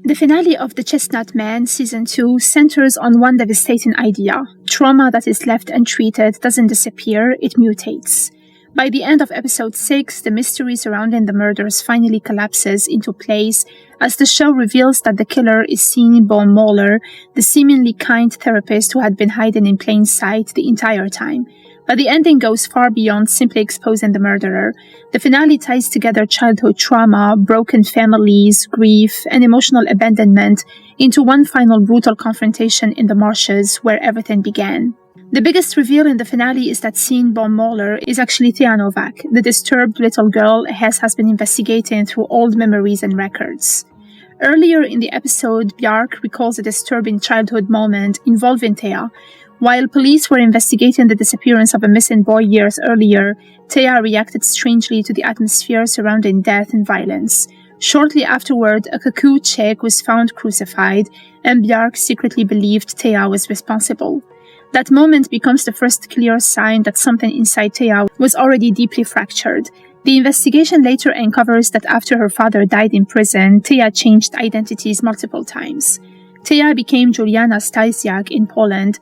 The finale of The Chestnut Man Season 2 centers on one devastating idea. Trauma that is left untreated doesn't disappear, it mutates. By the end of episode 6, the mystery surrounding the murders finally collapses into place as the show reveals that the killer is Sean Baumwoller, the seemingly kind therapist who had been hiding in plain sight the entire time. But the ending goes far beyond simply exposing the murderer. The finale ties together childhood trauma, broken families, grief, and emotional abandonment into one final brutal confrontation in the marshes where everything began. The biggest reveal in the finale is that Sean Baumwoller is actually Thea Novak, the disturbed little girl Hess has been investigating through old memories and records. Earlier in the episode, Bjark recalls a disturbing childhood moment involving Thea. While police were investigating the disappearance of a missing boy years earlier, Thea reacted strangely to the atmosphere surrounding death and violence. Shortly afterward, a cuckoo chick was found crucified, and Bjark secretly believed Thea was responsible. That moment becomes the first clear sign that something inside Thea was already deeply fractured. The investigation later uncovers that after her father died in prison, Thea changed identities multiple times. Thea became Juliana Stasiak in Poland.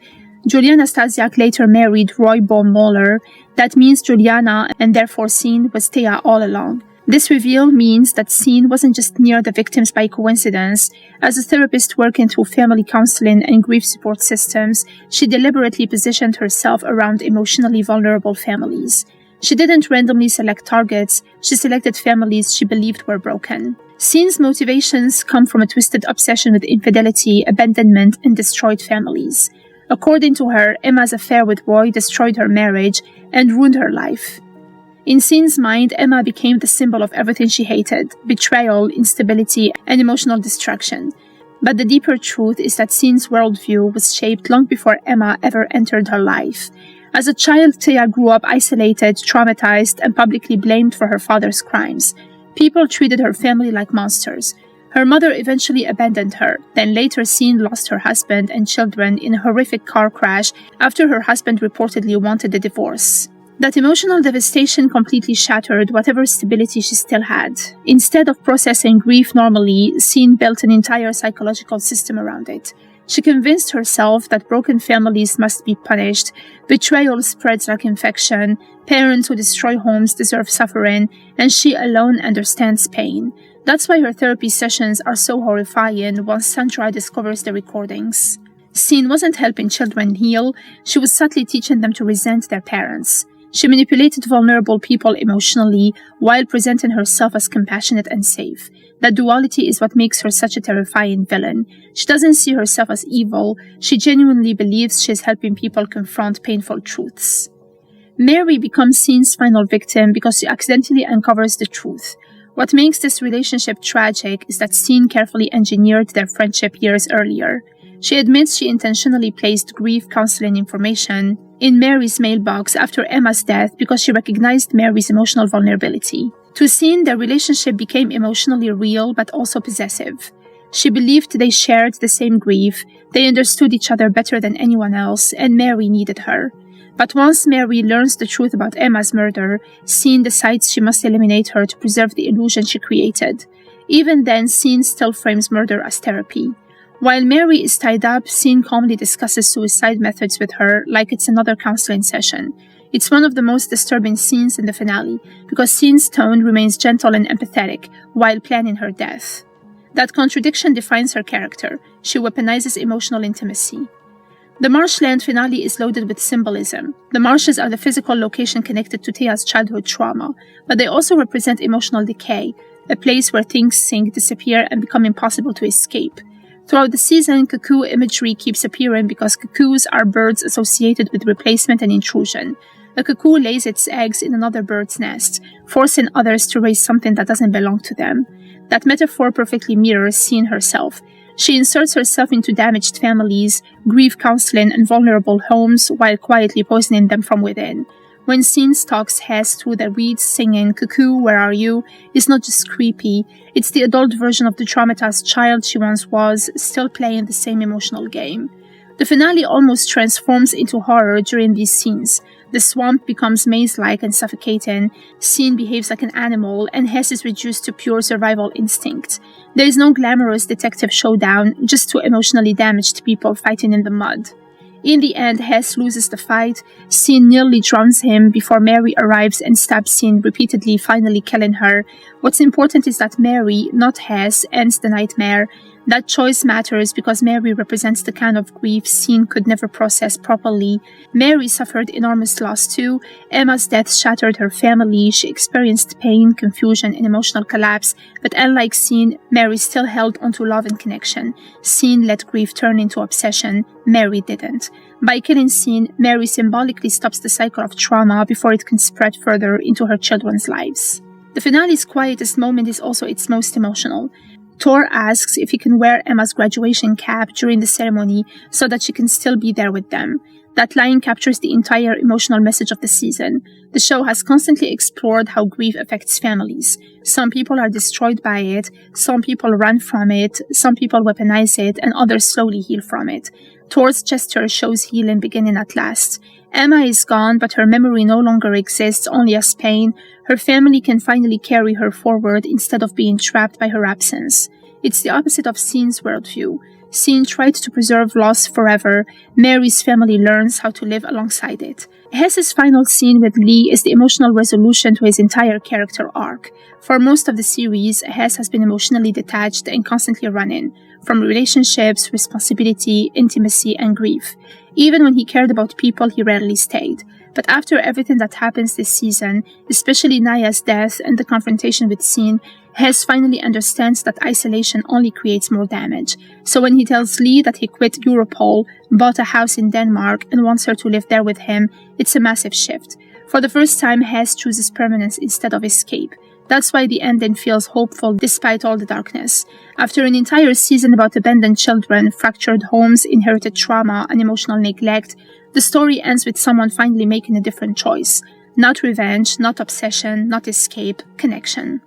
Juliana Stasiak later married Roy Baumwoller. That means Juliana, and therefore Sean, was Thea all along. This reveal means that Sean wasn't just near the victims by coincidence. As a therapist working through family counseling and grief support systems, she deliberately positioned herself around emotionally vulnerable families. She didn't randomly select targets, she selected families she believed were broken. Sean's motivations come from a twisted obsession with infidelity, abandonment, and destroyed families. According to her, Emma's affair with Roy destroyed her marriage and ruined her life. In Sean's mind, Emma became the symbol of everything she hated: betrayal, instability, and emotional destruction. But the deeper truth is that Sean's worldview was shaped long before Emma ever entered her life. As a child, Thea grew up isolated, traumatized, and publicly blamed for her father's crimes. People treated her family like monsters. Her mother eventually abandoned her. Then later, Sean lost her husband and children in a horrific car crash after her husband reportedly wanted a divorce. That emotional devastation completely shattered whatever stability she still had. Instead of processing grief normally, Sean built an entire psychological system around it. She convinced herself that broken families must be punished, betrayal spreads like infection, parents who destroy homes deserve suffering, and she alone understands pain. That's why her therapy sessions are so horrifying once Sandra discovers the recordings. Sean wasn't helping children heal, she was subtly teaching them to resent their parents. She manipulated vulnerable people emotionally while presenting herself as compassionate and safe. That duality is what makes her such a terrifying villain. She doesn't see herself as evil, she genuinely believes she is helping people confront painful truths. Mary becomes Sean's final victim because she accidentally uncovers the truth. What makes this relationship tragic is that Sean carefully engineered their friendship years earlier. She admits she intentionally placed grief counseling information in Mary's mailbox after Emma's death because she recognized Mary's emotional vulnerability. To Sean, their relationship became emotionally real but also possessive. She believed they shared the same grief, they understood each other better than anyone else, and Mary needed her. But once Mary learns the truth about Emma's murder, Sean decides she must eliminate her to preserve the illusion she created. Even then, Sean still frames murder as therapy. While Mary is tied up, Sean calmly discusses suicide methods with her like it's another counseling session. It's one of the most disturbing scenes in the finale, because Sean's tone remains gentle and empathetic while planning her death. That contradiction defines her character. She weaponizes emotional intimacy. The Marshland finale is loaded with symbolism. The marshes are the physical location connected to Thea's childhood trauma, but they also represent emotional decay, a place where things sink, disappear, and become impossible to escape. Throughout the season, cuckoo imagery keeps appearing because cuckoos are birds associated with replacement and intrusion. A cuckoo lays its eggs in another bird's nest, forcing others to raise something that doesn't belong to them. That metaphor perfectly mirrors Sean herself. She inserts herself into damaged families, grief counseling, and vulnerable homes while quietly poisoning them from within. When Sean stalks Hess through the reeds singing, "Cuckoo, where are you?" is not just creepy, it's the adult version of the traumatized child she once was, still playing the same emotional game. The finale almost transforms into horror during these scenes. The swamp becomes maze-like and suffocating, Scene behaves like an animal, and Hess is reduced to pure survival instinct. There is no glamorous detective showdown, just two emotionally damaged people fighting in the mud. In the end, Hess loses the fight. Scene nearly drowns him before Mary arrives and stabs Scene repeatedly, finally killing her. What's important is that Mary, not Hess, ends the nightmare. That choice matters because Mary represents the kind of grief Scene could never process properly. Mary suffered enormous loss too. Emma's death shattered her family. She experienced pain, confusion, and emotional collapse. But unlike Scene, Mary still held onto love and connection. Scene let grief turn into obsession. Mary didn't. By killing Scene, Mary symbolically stops the cycle of trauma before it can spread further into her children's lives. The finale's quietest moment is also its most emotional. Thor asks if he can wear Emma's graduation cap during the ceremony so that she can still be there with them. That line captures the entire emotional message of the season. The show has constantly explored how grief affects families. Some people are destroyed by it, some people run from it, some people weaponize it, and others slowly heal from it. Thor's gesture shows healing beginning at last. Emma is gone, but her memory no longer exists, only as pain. Her family can finally carry her forward instead of being trapped by her absence. It's the opposite of Scene's worldview. Scene tried to preserve loss forever. Mary's family learns how to live alongside it. Hess's final scene with Lee is the emotional resolution to his entire character arc. For most of the series, Hess has been emotionally detached and constantly running, from relationships, responsibility, intimacy, and grief. Even when he cared about people, he rarely stayed. But after everything that happens this season, especially Naya's death and the confrontation with Scene, Hess finally understands that isolation only creates more damage. So when he tells Lee that he quit Europol, bought a house in Denmark, and wants her to live there with him, it's a massive shift. For the first time, Hess chooses permanence instead of escape. That's why the ending feels hopeful despite all the darkness. After an entire season about abandoned children, fractured homes, inherited trauma, and emotional neglect, the story ends with someone finally making a different choice. Not revenge, not obsession, not escape, connection.